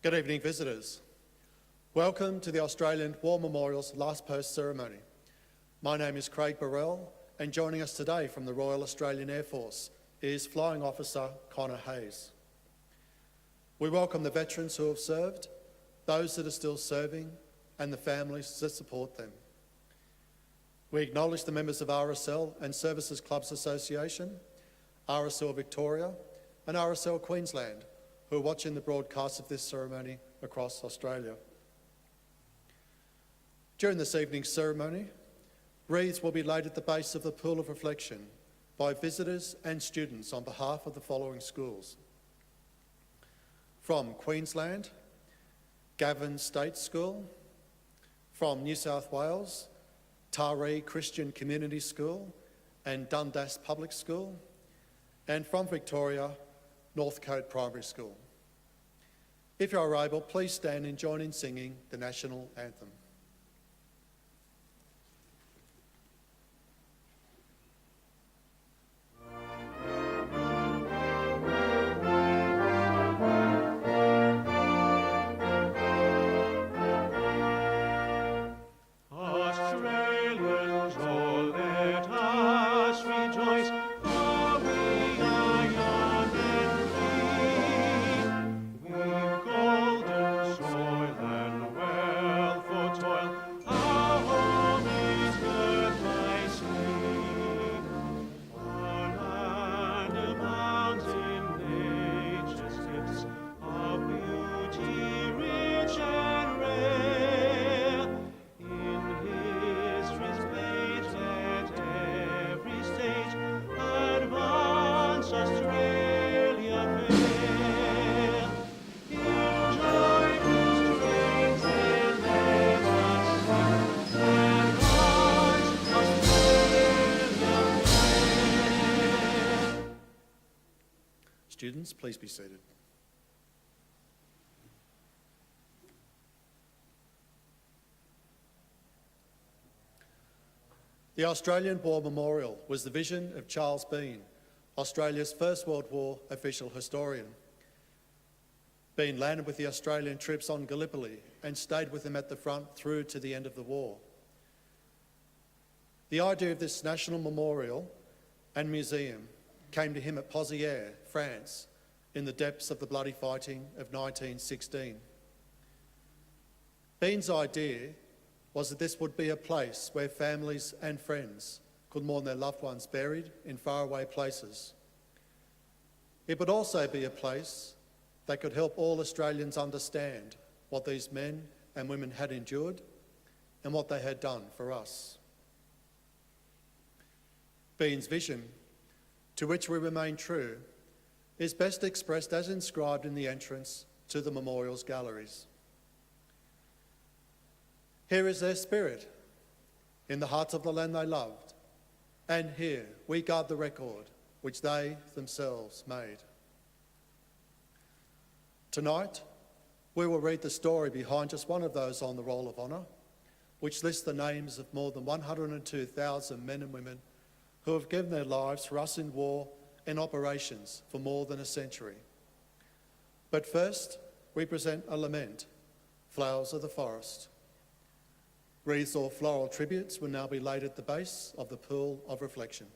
Good evening, visitors. Welcome to the Australian War Memorial's Last Post ceremony. My name is Craig Burrell, and joining us today from the Royal Australian Air Force is Flying Officer Connor Hayes. We welcome the veterans who have served, those that are still serving, and the families that support them. We acknowledge the members of RSL and Services Clubs Association, RSL Victoria, and RSL Queensland, who are watching the broadcast of this ceremony across Australia. During this evening's ceremony, wreaths will be laid at the base of the Pool of Reflection by visitors and students on behalf of the following schools. From Queensland, Gavin State School. From New South Wales, Taree Christian Community School and Dundas Public School. And from Victoria, Northcote Primary School. If you are able, please stand and join in singing the National Anthem. Students, please be seated. The Australian War Memorial was the vision of Charles Bean, Australia's First World War official historian. Bean landed with the Australian troops on Gallipoli and stayed with them at the front through to the end of the war. The idea of this national memorial and museum came to him at Pozières, France, in the depths of the bloody fighting of 1916. Bean's idea was that this would be a place where families and friends could mourn their loved ones buried in faraway places. It would also be a place that could help all Australians understand what these men and women had endured and what they had done for us. Bean's vision, to which we remain true, is best expressed as inscribed in the entrance to the memorial's galleries. Here is their spirit, in the hearts of the land they loved, and here we guard the record which they themselves made. Tonight, we will read the story behind just one of those on the Roll of Honour, which lists the names of more than 102,000 men and women who have given their lives for us in war and operations for more than a century. But first, we present a lament, Flowers of the Forest. Wreaths or floral tributes will now be laid at the base of the Pool of Reflection.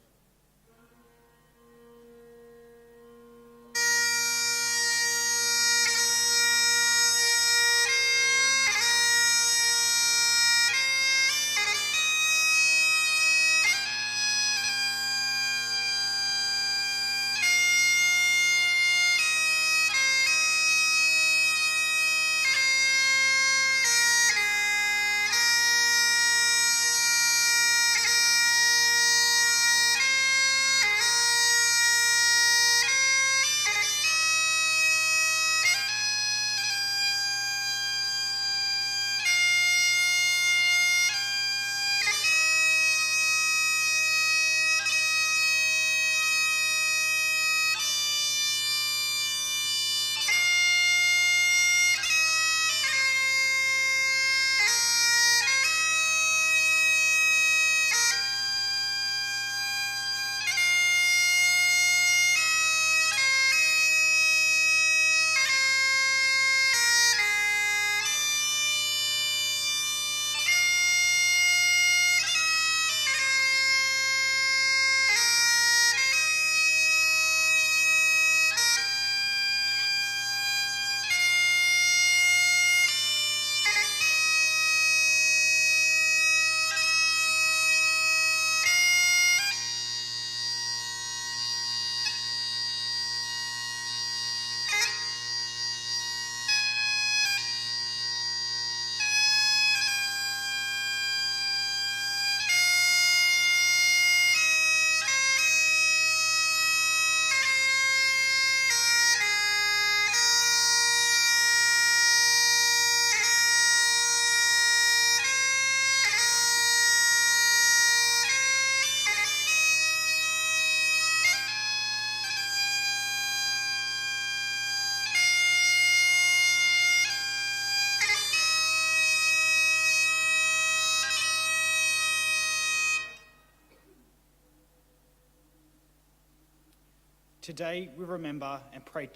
Today we remember and play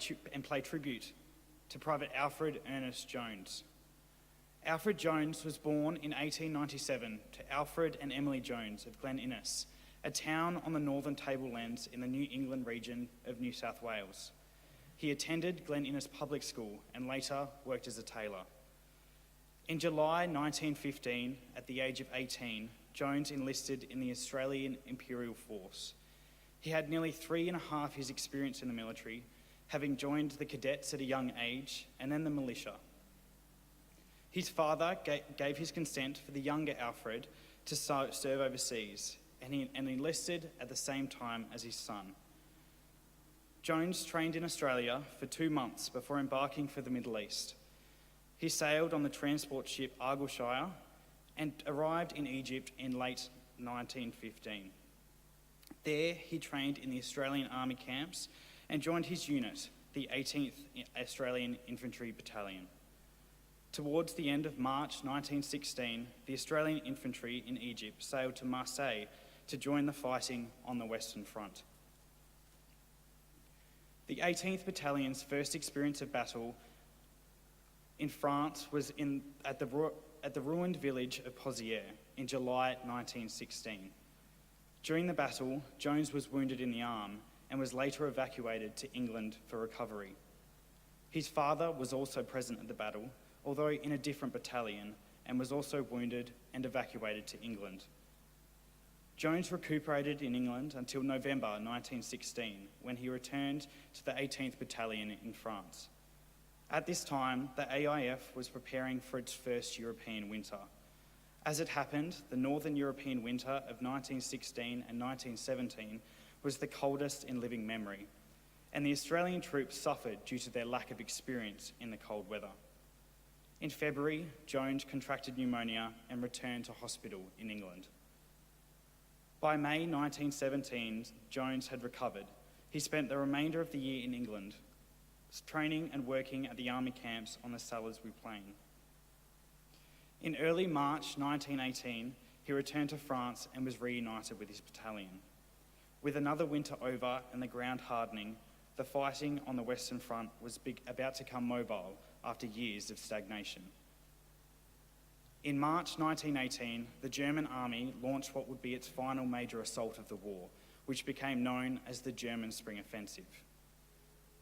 tribute to Private Alfred Ernest Jones. Alfred Jones was born in 1897 to Alfred and Emily Jones of Glen Innes, a town on the northern tablelands in the New England region of New South Wales. He attended Glen Innes Public School and later worked as a tailor. In July 1915, at the age of 18, Jones enlisted in the Australian Imperial Force. He had nearly 3.5 years' experience in the military, having joined the cadets at a young age and then the militia. His father gave his consent for the younger Alfred to serve overseas, and he enlisted at the same time as his son. Jones trained in Australia for 2 months before embarking for the Middle East. He sailed on the transport ship Argyleshire and arrived in Egypt in late 1915. There, he trained in the Australian Army camps and joined his unit, the 18th Australian Infantry Battalion. Towards the end of March 1916, the Australian infantry in Egypt sailed to Marseille to join the fighting on the Western Front. The 18th Battalion's first experience of battle in France was at the ruined village of Pozières in July 1916. During the battle, Jones was wounded in the arm and was later evacuated to England for recovery. His father was also present at the battle, although in a different battalion, and was also wounded and evacuated to England. Jones recuperated in England until November 1916, when he returned to the 18th Battalion in France. At this time, the AIF was preparing for its first European winter. As it happened, the Northern European winter of 1916 and 1917 was the coldest in living memory, and the Australian troops suffered due to their lack of experience in the cold weather. In February, Jones contracted pneumonia and returned to hospital in England. By May 1917, Jones had recovered. He spent the remainder of the year in England, training and working at the army camps on the Salisbury Plain. In early March 1918, he returned to France and was reunited with his battalion. With another winter over and the ground hardening, the fighting on the Western Front was about to become mobile after years of stagnation. In March 1918, the German army launched what would be its final major assault of the war, which became known as the German Spring Offensive.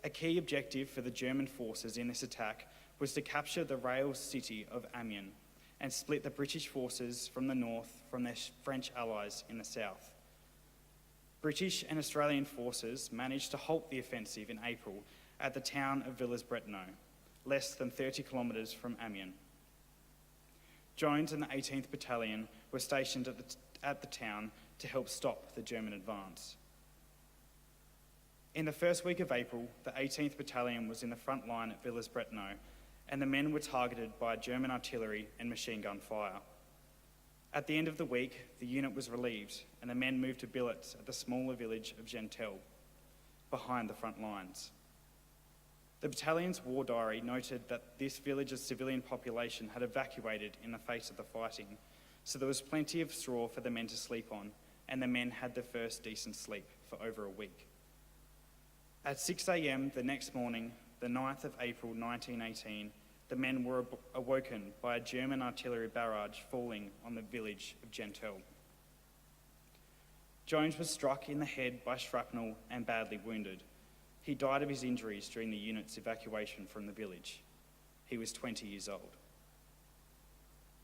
A key objective for the German forces in this attack was to capture the rail city of Amiens and split the British forces from the north from their French allies in the south. British and Australian forces managed to halt the offensive in April at the town of Villers-Bretonneux, less than 30 kilometres from Amiens. Jones and the 18th Battalion were stationed at the town to help stop the German advance. In the first week of April, the 18th Battalion was in the front line at Villers-Bretonneux, and the men were targeted by German artillery and machine gun fire. At the end of the week, the unit was relieved, and the men moved to billets at the smaller village of Gentel, behind the front lines. The battalion's war diary noted that this village's civilian population had evacuated in the face of the fighting, so there was plenty of straw for the men to sleep on, and the men had their first decent sleep for over a week. At 6 a.m. the next morning, the 9th of April 1918, the men were awoken by a German artillery barrage falling on the village of Gentel. Jones was struck in the head by shrapnel and badly wounded. He died of his injuries during the unit's evacuation from the village. He was 20 years old.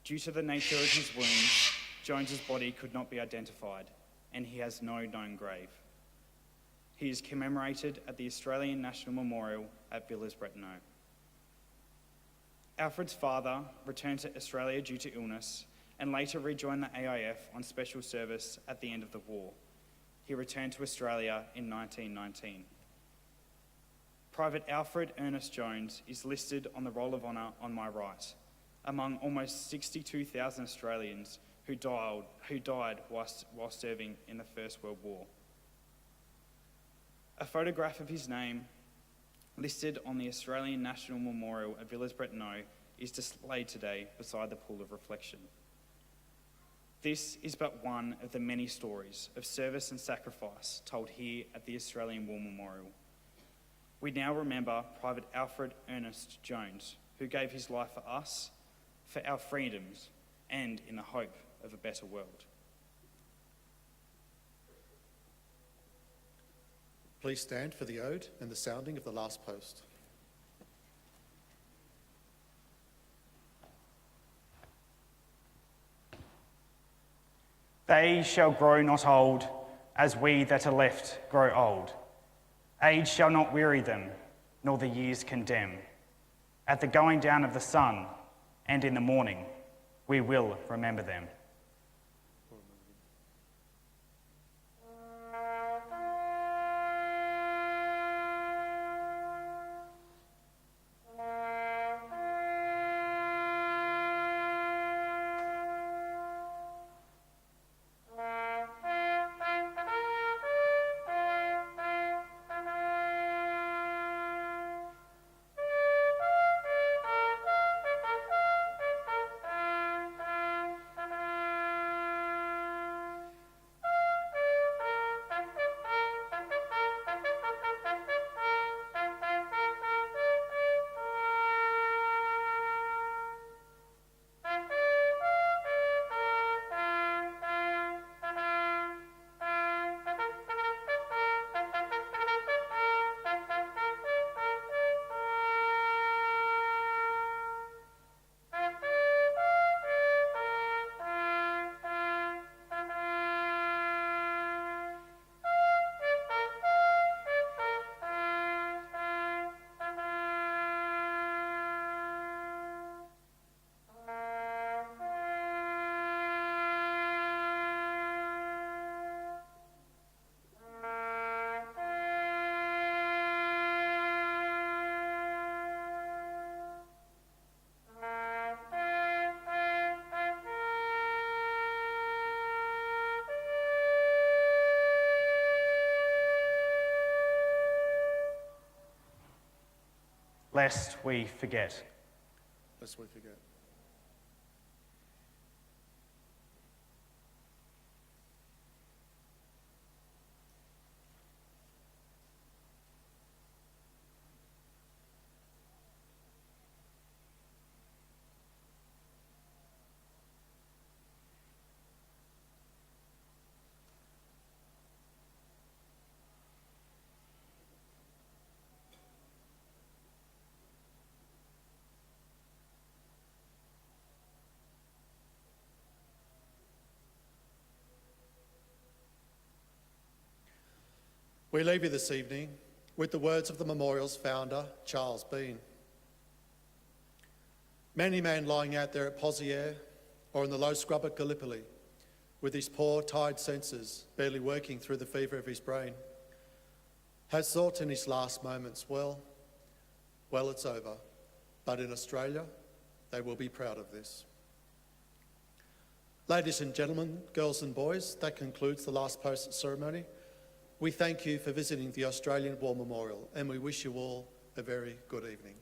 Due to the nature of his wounds, Jones's body could not be identified, and he has no known grave. He is commemorated at the Australian National Memorial at Villers-Bretonneux. Alfred's father returned to Australia due to illness and later rejoined the AIF on special service at the end of the war. He returned to Australia in 1919. Private Alfred Ernest Jones is listed on the Roll of Honour on my right, among almost 62,000 Australians who died while serving in the First World War. A photograph of his name, listed on the Australian National Memorial at Villers-Bretonneux, is displayed today beside the pool of reflection. This is but one of the many stories of service and sacrifice told here at the Australian War Memorial. We now remember Private Alfred Ernest Jones, who gave his life for us, for our freedoms, and in the hope of a better world. Please stand for the ode and the sounding of the last post. They shall grow not old, as we that are left grow old. Age shall not weary them, nor the years condemn. At the going down of the sun, and in the morning, we will remember them. Lest we forget. Lest we forget. We leave you this evening with the words of the memorial's founder, Charles Bean. Many man lying out there at Poziere or in the low scrub at Gallipoli, with his poor, tired senses barely working through the fever of his brain, has thought in his last moments, well, it's over. But in Australia, they will be proud of this. Ladies and gentlemen, girls and boys, that concludes the last post ceremony. We thank you for visiting the Australian War Memorial, and we wish you all a very good evening.